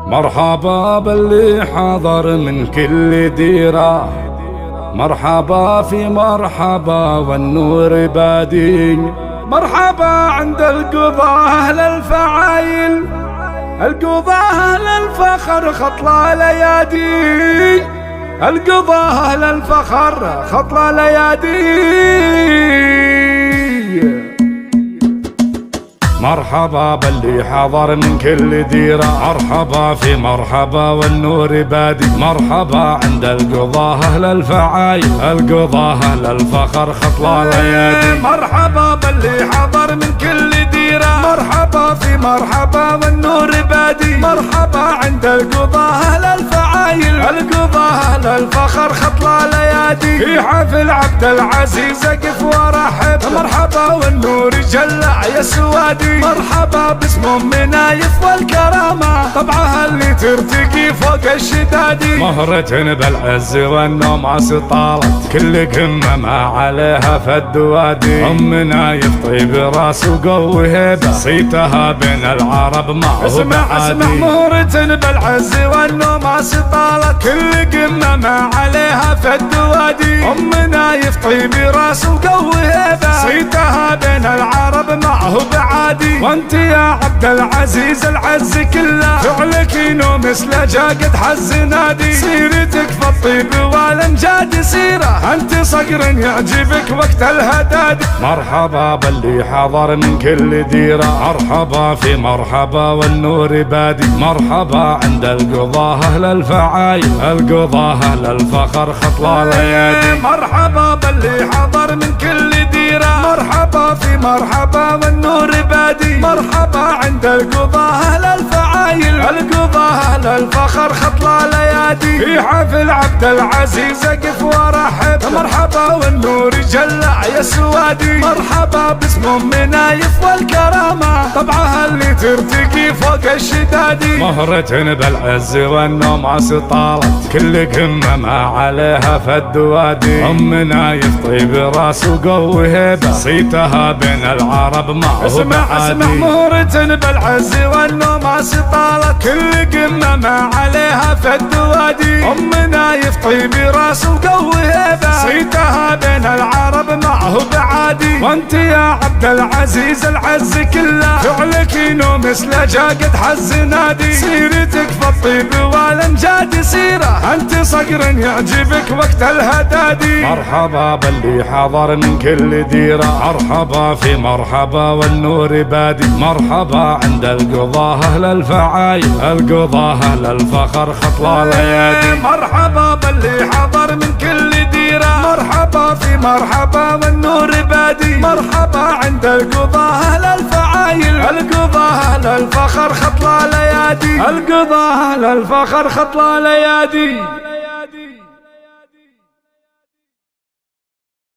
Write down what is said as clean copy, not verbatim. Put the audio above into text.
مرحبا باللي حضر من كل ديرة، مرحبا في مرحبا والنور بادي، مرحبا عند القضاة أهل الفعايل، القضاة أهل الفخر خطلة ليادي، القضاة أهل الفخر خطلة ليادي. مرحبا باللي حضر من كل ديرة، مرحبا في مرحبا والنور بادي، مرحبا عند القضاة أهل الفعايل، القضاة أهل الفخر خطلة ليادي، مرحبا باللي حضر من كل ديرة، مرحبا في مرحبا والنور بادي، مرحبا عند القضاة أهل الفعايل، القضاة أهل الفخر خطلة ليادي، في حفل عبد العزيز أقف ورحب، مرحبا والنور جلع يا سوادي، مرحبا باسم منايف والكرامة، طبعها اللي ترتقي فوق الشدادي، مهرة بالعز والنوماس طالت، كل قمة ما عليها فد وادي، ام منايف طيب راس وقوي هيبة، صيتها بين العرب ما هو بعادي، مهرة بالعز والنوماس طالت، كل قمة ما عليها فد وادي، ام منايف طيب راس وقوي هيبة، صيتها بين العرب ما هو بعادي، وانت يا عبد العزيز العز كله، فعلك ينو مثل جاقد حز نادي، سيرتك في الطيب والامجاد سيره، انت صقر يعجبك وقت الهداد، مرحبا باللي حضر من كل ديره، مرحبا في مرحبا والنور بادي، مرحبا عند القضاة اهل الفعايل، القضاة اهل الفخر خطلة ليادي، مرحبا باللي حضر من كل ديره، مرحبا في مرحبا والنور بادي، مرحبا عند القضاة أهل الفعايل، القضاة أهل الفخر خطلة ليادي، في حفل عبد العزيز أقف ورحب، مرحبا والنور جلع يا سوادي، مرحبا باسم منايف والكرامة، طبعها اللي ترتقي فوق الشدادي، مهرة بالعز والنوماس طالت، كل قمة ما عليها فد وادي، ام منايف طيب راس وقوي هيبة، صيتها بين العرب ما هو بعادي، مهرة بالعز والنوماس طالت، كل قمة ما عليها فد وادي، ام منايف طيب راس وقوي هيبة، صيتها بين العرب ما هو بعادي، وانت يا عبد العزيز العز كله، فعلك ينو مثل جاقد حز نادي، سيرتك في الطيب والامجاد سيره، انت صقر يعجبك وقت الهدادي، مرحبا باللي حضر من كل ديره، مرحبا في مرحبا والنور بادي، مرحبا عند القضاة أهل الفعايل، القضاة أهل الفخر خطلة ليادي، مرحبا باللي حضر من كل ديرة، مرحبا في مرحبا والنور بادي، مرحبا عند القضاة أهل الفعايل، القضاة أهل الفخر خطلة ليادي، القضاة أهل الفخر خطلة ليادي.